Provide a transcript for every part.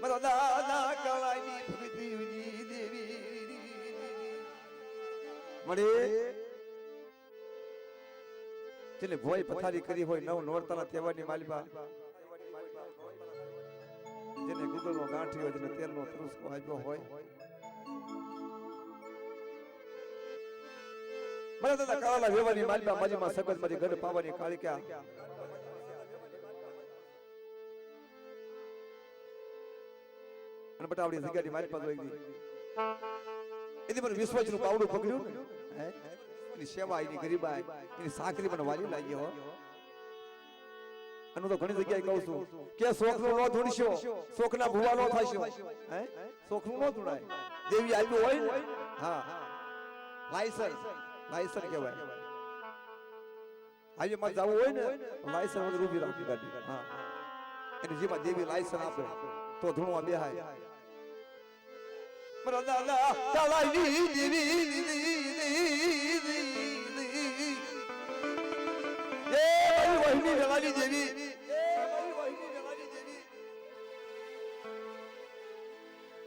મારા દાદા કાળાની ભગતીની દેવી મળે જેને ભોય પથારી કરી હોય નવ નોરતાના તહેવારની માલિકા જેને ગુગલનો ગાંઠિયો જેને તેલનો તરુસ્કો આપ્યો હોય મારા દાદા કાળાના વ્યવહારની માલિકા માજીમાં સગત મારી ગઢ પાવાની કાળિકા અને બટાવડી જગ્યાની મારી પાસે હોય એની મને વિશ્વાસનું પાવડું પકડ્યું ને એની સેવા એની ગરીબાઈ એની સાકરી મને વાલી લાગી હો અને તો ઘણી જગ્યાએ કહું છું કે શોખનો નો ધૂણશો શોખના ભૂવા નો થાશો હે શોખનું નો ધૂણાય દેવી આવ્યું હોય ને હા લાયસન્સ કહેવાય આજે માં જવું હોય ને લાયસન્સ વગર ઊભી રાખી ગાડી હા એની જેમાં દેવી લાયસન્સ આપે તો ધૂણવા બેહાય મારા દાદા કાળાની દેવી એ વહીની વેલાની દેવી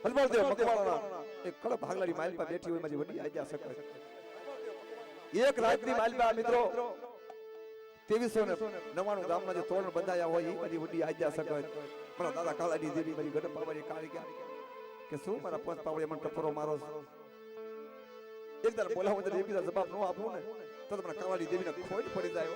હલવાળ દેવ મકવાળાના એક કળપ ભાગલાની માઇલ પર બેઠી હોય મારી વડી આજ્ઞા સકર એક રાતની માઇલ પર મિત્રો 2399 ગામના જે તોરણ બંધાયા હોય એ મારી વડી આજ્ઞા સકર મારા દાદા કાળાની દેવી મારી ગઢ પાવાની કાળિકા કે શું મારા પાંચ પાવડિયા મને ટપરો મારો એકદાર બોલાવો તો એકદાર જવાબ ન આપું ને તો તમને કાળાની દેવીને ખોટ પડી જાય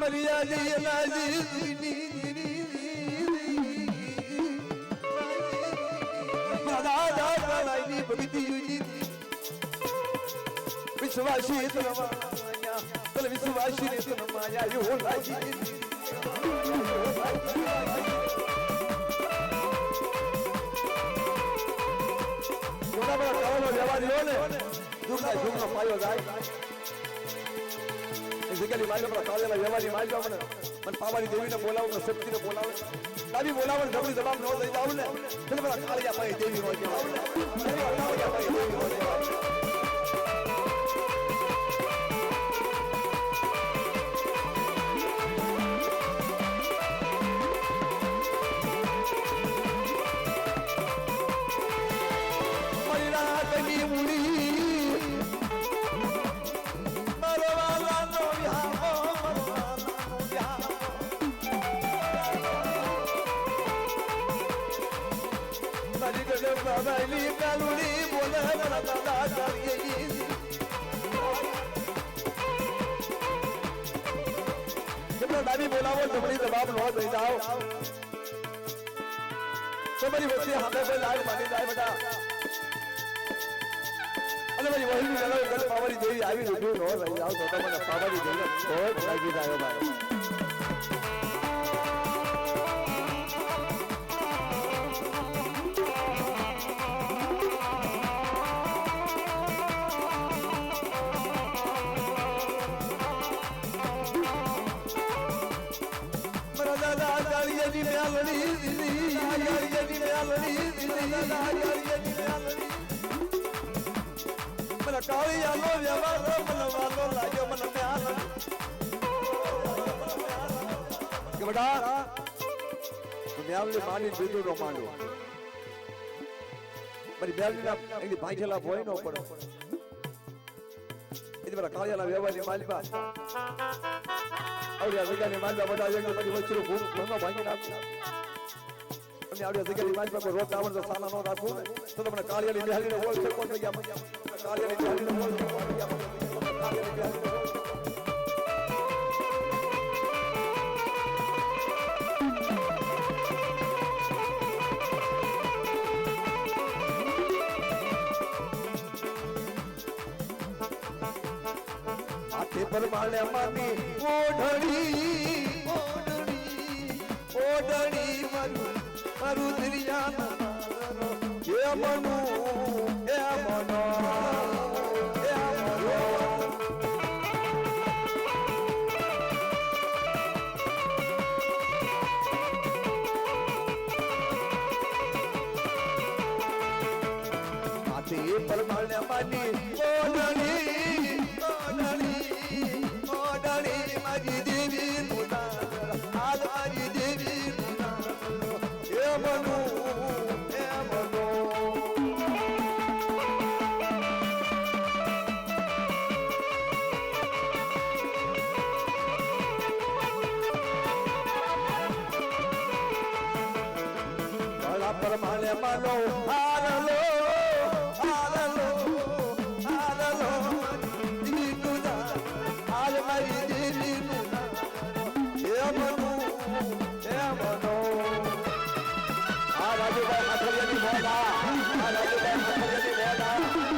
મરિયાદી લાજી દાદા કાળાની ભગતી વિશ્વાસી તલ વિશ્વાસી તન માયા યો લાજી જોડા બડા કાળો વ્યવહાર લ્યો ને દુખના ઝુમનો પાયો જાય એ જગ્યાની માલ પર કાળેલા વ્યવહારની માલ મને પાવાની દેવીને બોલાવો શક્તિને બોલાવો દાદી બોલાવો જબરી જવાબ ન દઈ જાવ ને એટલે બધા કાળિયા પાઈ દેવી હોય કાળિયા પાઈ દેવી હોય Baili kaluli bola na da kariye जब दादी बोलावो तुम्हारी जवाब न दे जाओ तो मेरी बच्ची हमें कोई लाज मानी जाए बेटा अरे मेरी वही भी चलो कल पावरी देवी आई रुडू न रही जाओ तो मैंने पावरी देवी बहुत लागी जाए भाई कालिया लो व्यवहार मन वालो लायो मन प्यार के बेटा म्यावली मानी बीजू नो मांडो मरी म्यावली ना एक भाईला भोय नो पड़ो इधर बेटा कालिया ला व्यवहार ની માલિકા આવડિયા જગ્યાની માલિકા બટા એક બધી વચ્ચે ભૂંગો ભાંગી નાખી અને આવડિયા જગ્યાની માલિકા પર રોજ આવણ તો સાના નો રાખો ને તો તમને કાલિયાની બિહારીને બોલ છે કોણ થઈ ગયા કાલિયાની બિહારીને બોલ છે કાલિયાની બિહારીને पर माले मानी ओढ़ड़ी मनु मरु दरिया ये मनु ये मनो ये मनो માની ઓડણી મારી દેવી મુના હાલ મારી દેવી મુના એ મનો પરમાણે માનો હારલો હારલો હારલો દીનુના હાલ મારી દીનુના એ મનો આ રાજુભાઈ માથરિયાની મોડા આ રાજુભાઈ માથરિયાની મોડા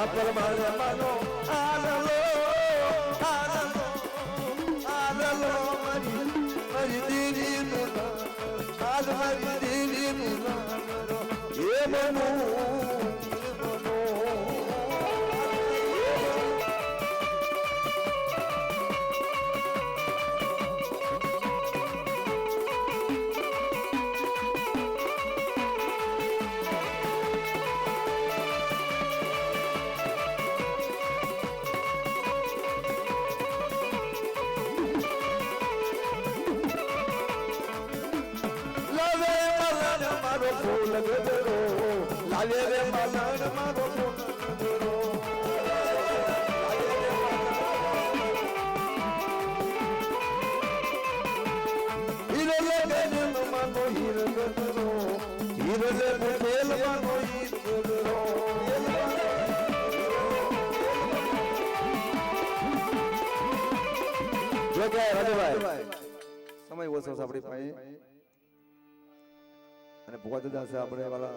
પરમાણે માનો હારલો હારલો હારલો મારી દેવી મુના હાલ મારી દેવી મુના એ મનો ફૂલ ગદરો લાલે રે મલણ મારો ફૂલ ગદરો હીરો લે ગન માનો હીરો ગદરો હીરો લે ફેલ માનો હીરો ગદરો જો કે રાજભાઈ સમય ઓછો છે આપણી પાસે અને ભગવા દાદા છે આપણે વાલા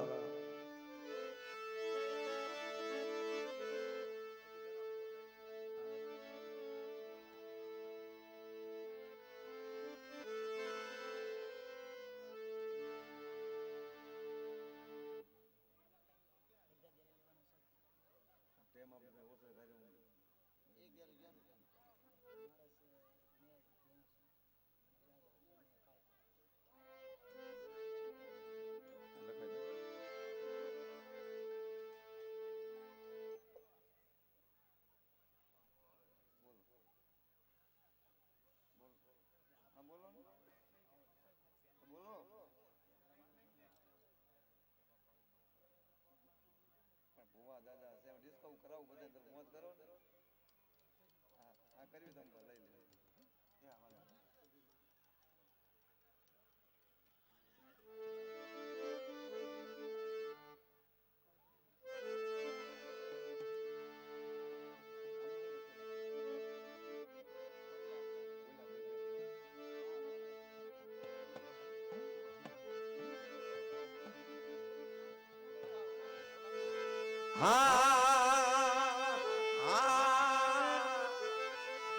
ભુવા દાદા છે ડિસ્કાઉન્ટ કરાવું બધા તમે મોજ કરો ને આ કર્યું તમે લઈ લે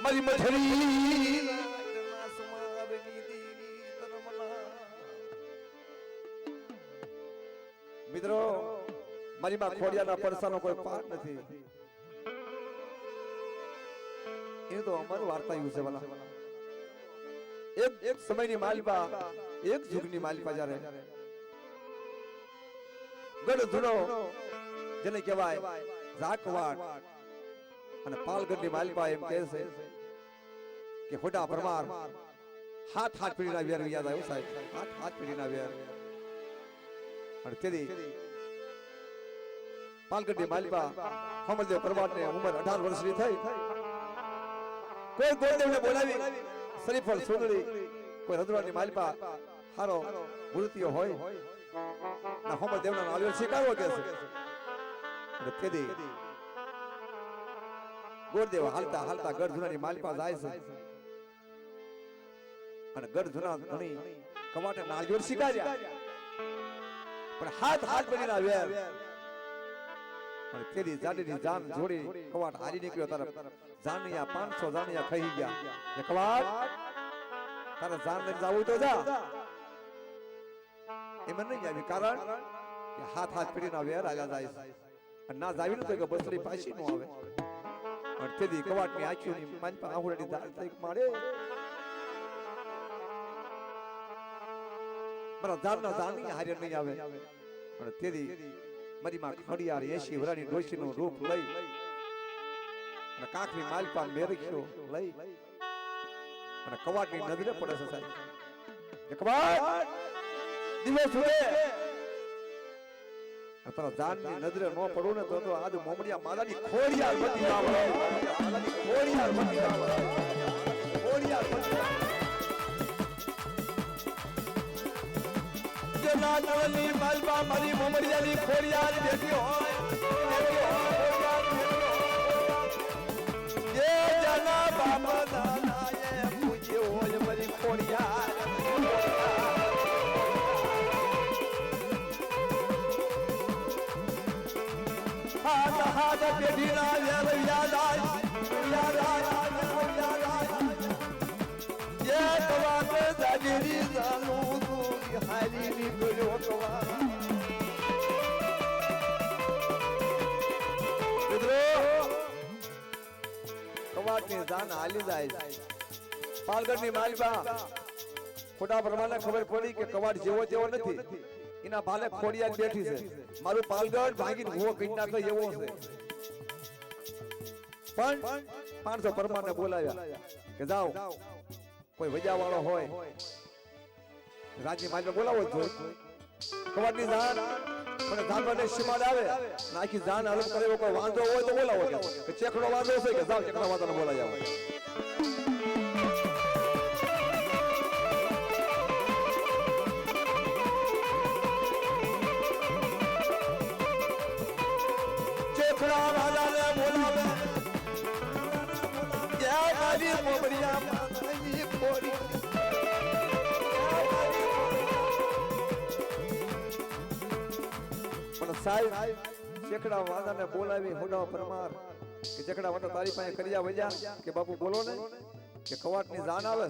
મારી મથરી મિત્રો મારી માં ખોડિયાના પરસાનો કોઈ પાર નથી એ તો અમારું વાર્તા એવું છે વાલા એક સમયની માલિપા એક યુગની માલિપા જ્યારે ગઢ ધૂણો જેને કહેવાય ઝાકવાડ અને પાલગઢની માલિપા એમ કહે છે કે ખોટા પરમાર હાથ પેઢીના વેર યાદ આવ્યો સાહેબ હાથ પેઢીના વેર અને તેથી પાલગઢની માલિપા હમલદેવ પરમારને ઉંમર 18 વર્ષની થઈ કોઈ ગોળદેવને બોલાવી શરીફળ સુંદરી કોઈ રજવાડની માલિપા હારો મૂર્તિઓ હોય ના હમલદેવના નાળિયેર સ્વીકારવો કે છે અને તેથી ગોળદેવ હાલતા હાલતા ગઢ ધુનાની માલિપા જાય છે અને ગઢ જૂના ધણી કવાટે નાળિયેર શીખાર્યા પણ હાથ હાથ બનીને આવ્યા અને તેરી જાડીની જાન જોડી કવાટ હારી નીકળ્યો તરફ જાનિયા 500 જાનિયા ખાઈ ગયા કે કવાટ તારે જાન લઈને જાવું તો જા એમ નહીં આવી કારણ કે હાથ હાથ પડીને આવ્યા રાજા જાય અને ના જાવી તો કે બસરી પાછી નો આવે અને તેરી કવાટની આંખોની માંજપા આહુડાની દાળ થઈ મારે મારા જાનના જાની હારે નહીં આવે અને તેરી મારી માં ખડિયાર 80 વરાની ડોશીનું રૂપ લઈ અને કાકની માલપા મેરખ્યો લઈ અને કવાટની નજરે પડે છે સાહેબ કે કવાટ દિવસ હોય તારા જાનની નજરે નો પડું ને તો આજ મોમડિયા માદાની ખોડિયાર બની આવડે માદાની ખોડિયાર બની આવડે ખોડિયાર બની જના નવલી માલપા મારી મોમડિયાની ખોડિયાર બેઠી હોય જે જના બાપા દાદાએ પૂછ્યો હોય મારી ખોડિયાર હાથ પેઢી ના યાદ આય જે કવાટ જાગીરી જાનું તું હારી ની ગયો કવા મિત્રો કવાટ ની જાન હાલી જાય પાલગઢ ની માલબા ખોટા પ્રમાણે ખબર પડી કે કવાટ જેવો જેવો નથી એના ભાલે ખોડિયાર બેઠી છે મારું પાલગઢ ભાગીને ભૂવો કરી નાખે એવો છે પણ 500 પરમાને બોલાવ્યા કે જાઓ કોઈ વજા વાળો હોય રાજની માલને બોલાવો જ કવાટની જાન પણ જાનને સીમાડ આવે નાખી જાન હલમ કરે કોઈ વાંધો હોય તો બોલાવો કે ચેકડો વાંધો છે કે જાઓ ચેકડા વાંધાને બોલાવી આવો મોમડિયા માતાજી ખોડી પણ સાહેબ ચેકડા વાદાને બોલાવી હોડા પરમાર કે ચેકડા વાદા તારી પાસે કર્યા વજા કે બાપુ બોલો ને કે કવાટની જાન આવે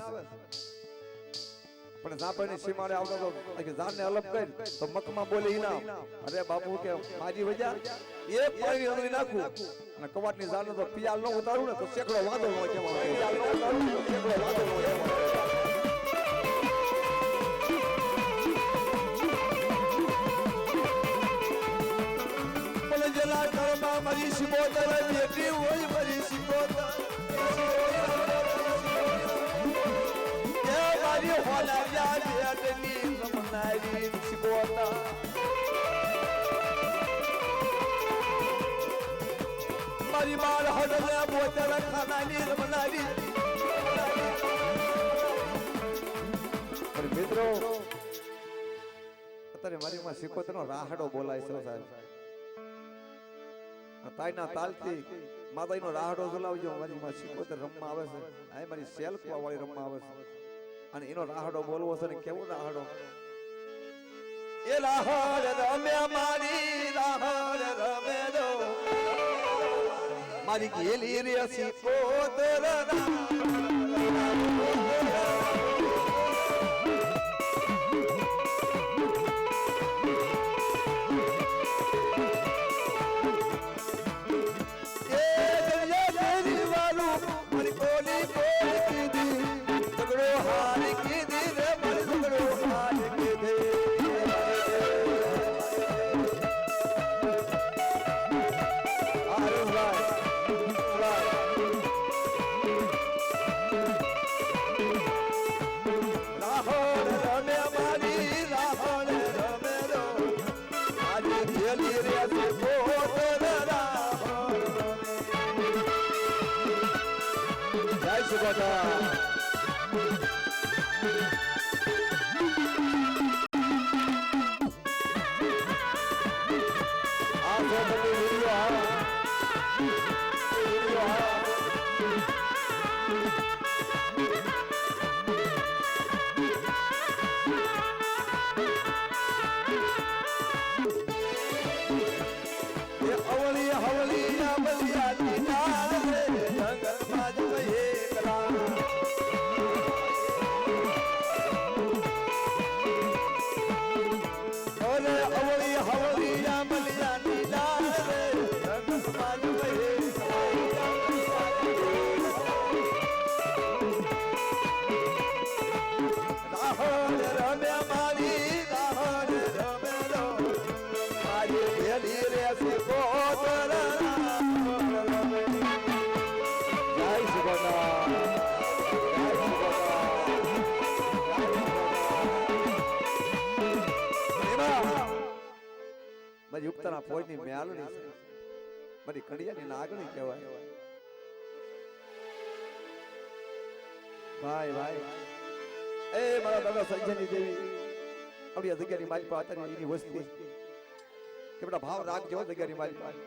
પણ જાપરની સીમાડે આવતો તો કે જાનને અલગ કરી તો મકમાં બોલે ઇનામ અરે બાપુ કે માજી વજા એક પાણી અંદર નાખું અને કવાટની જાન તો પિયાલ નો ઉતારું ને તો ચેકડો વાંધો ન હોય કેમ પિયાલ નો ઉતારું તો ચેકડો વાંધો ન હોય બોલે જલા કરમાં મારી સિબોતર બેટી હોય મારી સિબોતર એ મારી હોલા યા બેટની રમનારી સિબોતર મારી બાળ હડલે બોતર ખાનાની રમનારી મિત્રો અત્યારે મારી માં સિકોતરનો રાહડો બોલાય છે સાહેબ તાઈના તાલથી માતાઈનો રાહડો બોલાવજો મારી માં સિકોતર રમવા આવે છે આ મારી સેલ્ફ વાળી રમવા આવે છે અને એનો રાહડો બોલવો છે ને કેવો રાહડો એ રાહડ રમે મારી રાહડ રમે દો મારી ગેલી રે સિકોતર મ્યાલડી છે મારી કડિયાની નાગણી કહેવાય ભાઈ ભાઈ એ મારા દાદા સંજયની દેવી આપણી જગ્યાની મારી પાસે એની વસ્તી કે બેટા ભાવ રાખજો જગ્યાની મારી પાસે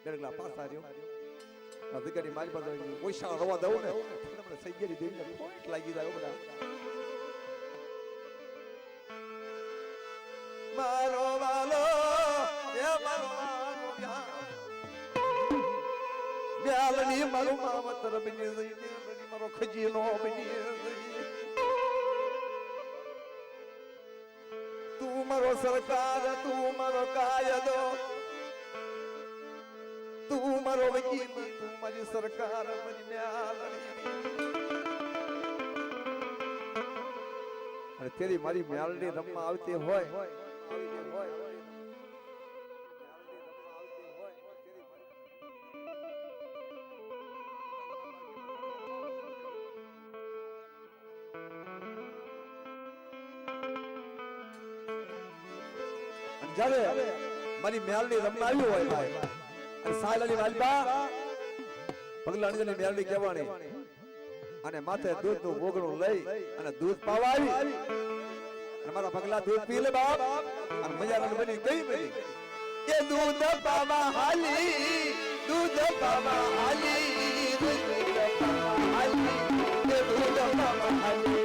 ગરગલા પાસા રહ્યો જગ્યાની મારી પાસે પૈસા રવા દઉં ને તમને સંજયની દેવીને પોઈન્ટ લાગી જાય બધા મારો વાલો એ મારો મ્યાલની મારું માવતર બની જઈને મારો ખજીનો બની તું મારો સરકાર તું મારો કાયદો તું મારો વકીલ તું મારી સરકાર મારી મ્યાલની અને તેરી મારી મ્યાલની રમવા આવતી હોય જ્યારે મારી મ્યાલની રમવા આવ્યું હોય ભાઈ અને સાયલાની વાલબા પગલાની મ્યાલની કહેવાની અને માથે દૂધનું બોગણું લઈ અને દૂધ પાવા આવી અને મારા પગલા દૂધ પી લે બાપ અને મજાની બની ગઈ બની કે દૂધ પાવા હાલી દૂધ પાવા હાલી દૂધ પાવા હાલી કે દૂધ પાવા હાલી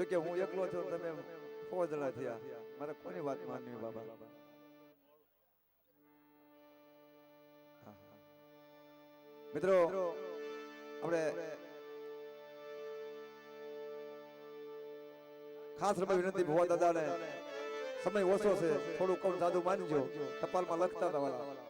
જો કે હું એકલો છું તમે ફોજલા થયા મારે કોની વાત માનવી બાબા મિત્રો આપણે ખાસ રમે વિનંતી ભુવા દાદાને સમય ઓછો છે થોડું કમ સાદું માનજો ટપાલમાં લખતા હતા વાળા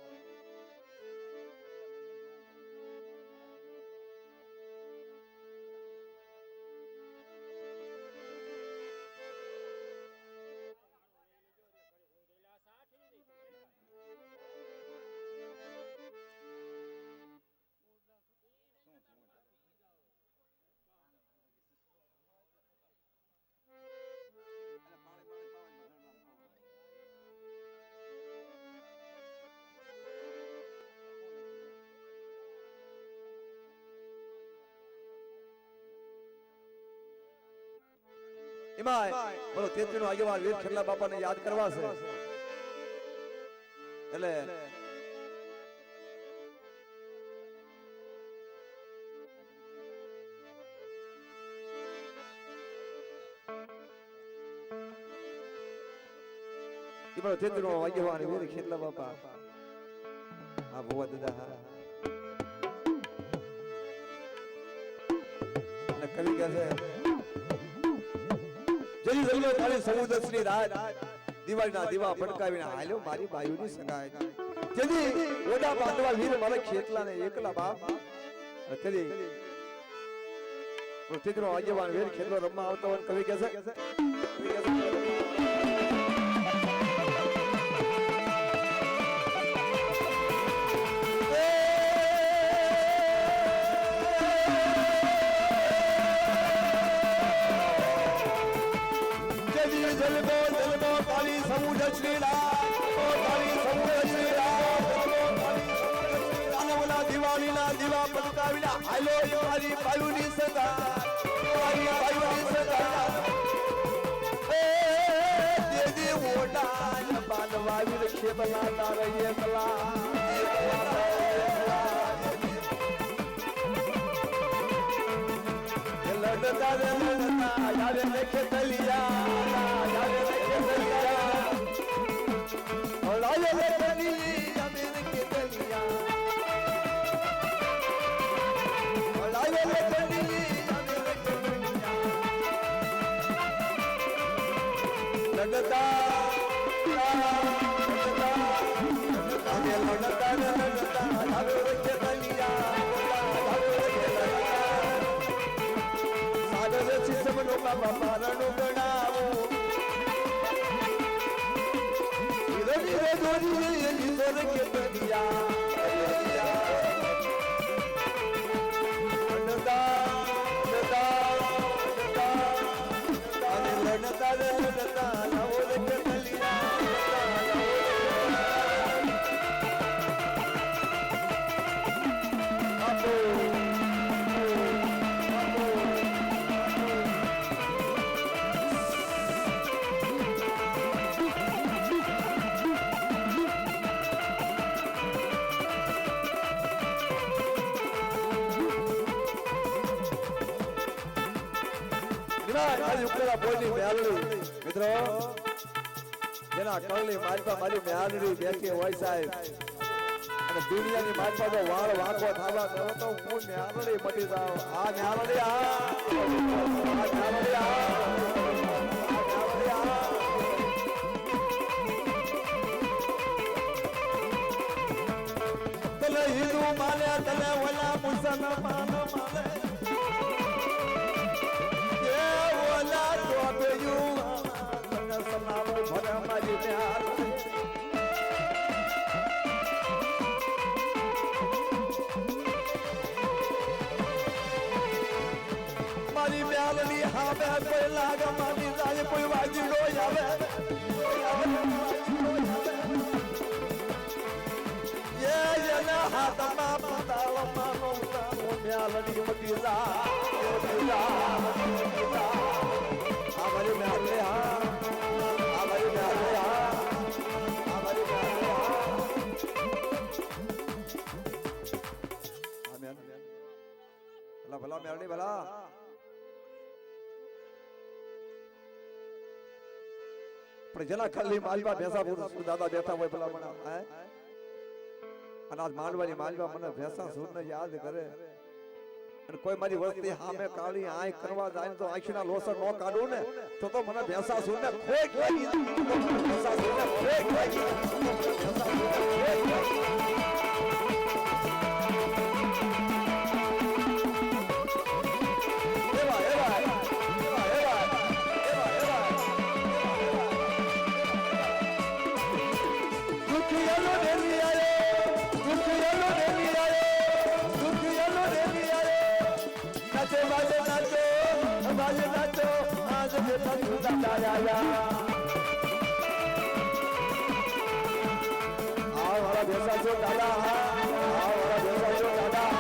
એમાં બોલો તેત્રીનો આગેવાન વીર ખેરલા બાપાને યાદ કરવા છે એટલે બોલો તેત્રીનો આગેવાન વીર ખેરલા બાપા હા ભુવા દાદા અને કવિ કહે છે જરી જલ્લો તારી સમુદ્રશ્રી રાત દિવાળીના દીવા ફડકાવીને હાલ્યો મારી બાયુની સગાઈ તેથી ઓડા બાંધવા વીર મારા ખેતલાને એકલા બાપ તેથી તેત્રીનો આગેવાન વીર ખેતલો રમવા આવતો હોય કવિ કહે છે દીવા પટકાવીના હાલો મારી બાયુની સગા મારી બાયુની સગા એ દેદી ઓડા બાંધવા વીર ખેતલા તારે એકલા લડતા રે લડતા યારે લેખે તલિયા યારે લેખે તલિયા ઓલાય લેખની અમીર કે તલિયા મિત્રો જેના કળની માલપા મારી મ્યાલડી બેઠી હોય સાહેબ અને દુનિયાની માલપા તો વાળ વાંકો થાવા કરો તો હું મ્યાલડી મટી જાઉં આ મ્યાલડી તલે હિન્દુ માને તલે ઓલા મુસલમાન માને મારી મ્યાલની હામે કોઈ લાગ મારી જાય કોઈ વાજી નો આવે એ જેના હાથમાં પતાળ માનો મ્યાલની મટી જા અમારી મ્યાલે હા અમારી મ્યાલે હા અમારી મ્યાલે હા ભલા મ્યાલની ભલા પણ જેના ખાલી માલવા ભેસા પુરુષ દાદા બેઠા હોય ભલા મને હે અને આજ માંડવાની માલવા મને ભેસા સૂરને યાદ કરે અને કોઈ મારી વસ્તી સામે કાળી આંખ કરવા જાય તો આંખના લોસર નો કાઢું ને તો મને ભેસા સૂરને ખોટ લાગી ભેસા સૂરને ખોટ લાગી ભેસા સૂરને ખોટ લાગી ભેસા છો દાદા ભેસા છો દાદા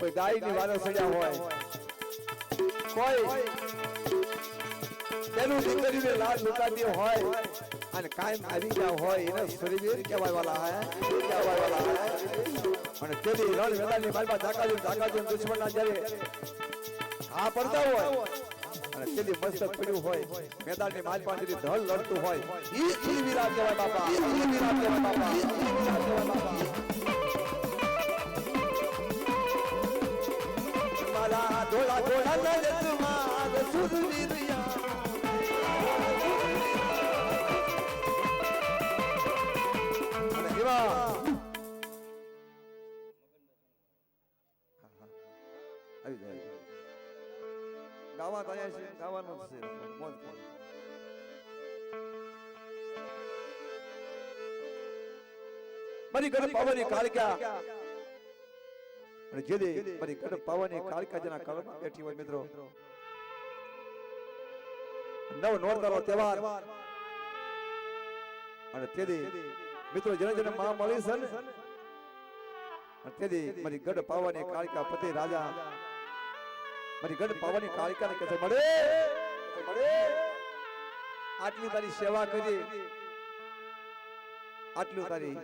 કોઈ ગાય ની વારે સડ્યા હોય કોઈ તેનું દીકરીને લાડ લૂંટાતી હોય અને કાયમ આવી ગયા હોય એને સૂર્યવીર કહેવાય વાલા હે અને તેની રણ મેદાનની માલમાં જાકાજો દુશ્મનના જ્યારે આ પડતા હોય અને તેની મસ્તક પડ્યું હોય મેદાનની માલમાં જેથી ધળ લડતું હોય ઈ વીરા કહેવાય બાપા ઈ વીરા કહેવાય બાપા ઈ વીરા કહેવાય બાપા મારા ધોળા ધોળા નજરમાં સુરવીરિયા અને એવા આવી જાય ગાવા તૈયાર છે ગાવાનું છે મોજ કરો મારી ઘર પાવની કાળકા અને જેદે મારી ઘર પાવની કાળકા જેના કળમાં બેઠી હોય મિત્રો નવ નોરતાનો તહેવાર અને તેદી મિત્રો જેને જેને માં મળી છે ને અને તેદી મારી ગઢ પાવની કાળકા પતિ રાજા મારી ગઢ પાવની કાળકાને કહે છે મળે આટલી તારી સેવા કરી આટલું તારી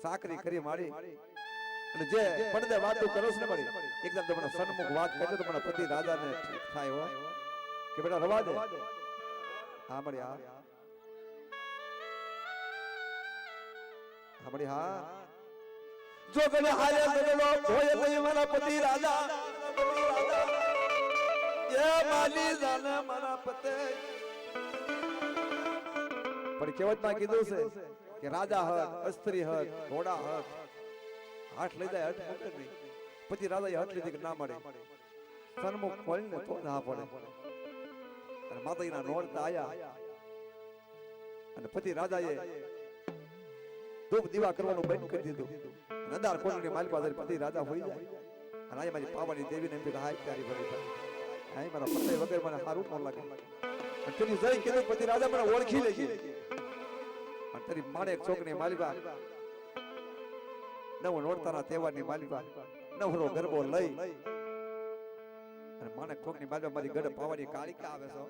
સાકરી કરી મારી અને જે પડદે વાતો કરો છે ને મારી એકદમ તમને સન્મુખ વાત કરજો તો મને પતિ રાજાને ઠીક થાય હો કે બેટા રવા દે હા મળી હા જો કને હારે તનો હોય નહીં મારા પતિ રાજા એ માલી જાને મારા પતે પણ કેવતમાં કીધું છે કે રાજા હક અસ્ત્રી હક ઘોડા હક હાથ લઈ જાય હટ મૂકે નહીં પછી રાજાએ હાથ લીધી કે ના મળે સન્મુખ ખોલીને તો ના પડે અને માતાજીના નોરતા આયા અને પછી રાજાએ ધૂપ દીવા કરવાનું બંધ કરી દીધું નદાર કોણની માલિક પાસે પતિ રાજા હોઈ જાય અને આ મારી પાવાની દેવીને એમ કે હાય તારી ભરી હાય મારા પતિ વગર મને સારું ન લાગે અને તેની જઈ કીધું પતિ રાજા મને ઓળખી લેજે અને તારી માણેક ચોકની માલિકા નવ નોરતાના તહેવારની માલિકા નવરો ગરબો લઈ અને માણેક ચોકની માલિકા મારી ગઢ પાવાની કાળિકા આવે છે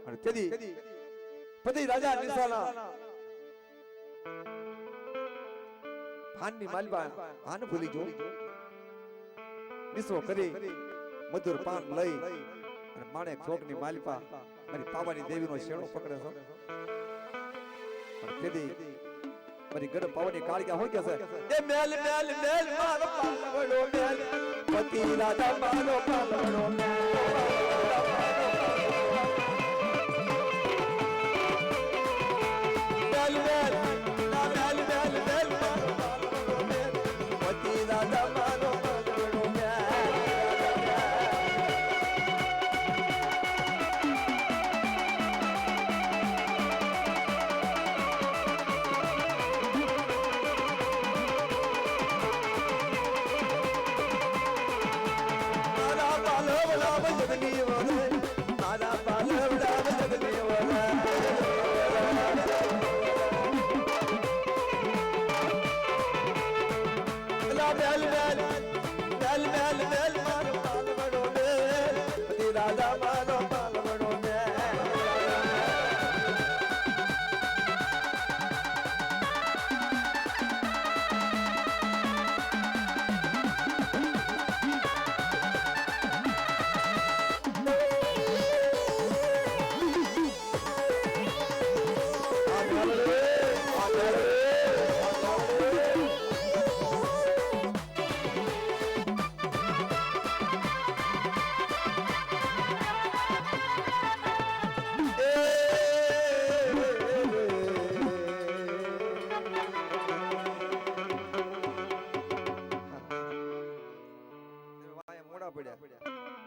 અને તેદી પતિ રાજા નિશાના ભાનની માલિકા ભાન ભૂલી જો નિસો કરી મધુર પાન લઈ અને માણેક ચોકની માલિકા મારી પાવાની દેવીનો શેડો પકડે છે અને તેદી મારી ગઢ પાવાની કાળિકા હોય કે છે એ મેલ મેલ મેલ મારો પાલવડો મેલ પતિ રાજા મારો પાલવડો મેલ પાલવડાવ જગની વરે મારા પાલવડાવ જગની વરે બેલ બેલ બેલ બેલ બેલ મારો પાલવડો ને રાજા મારો પાલવડો ને મોડા પડ્યા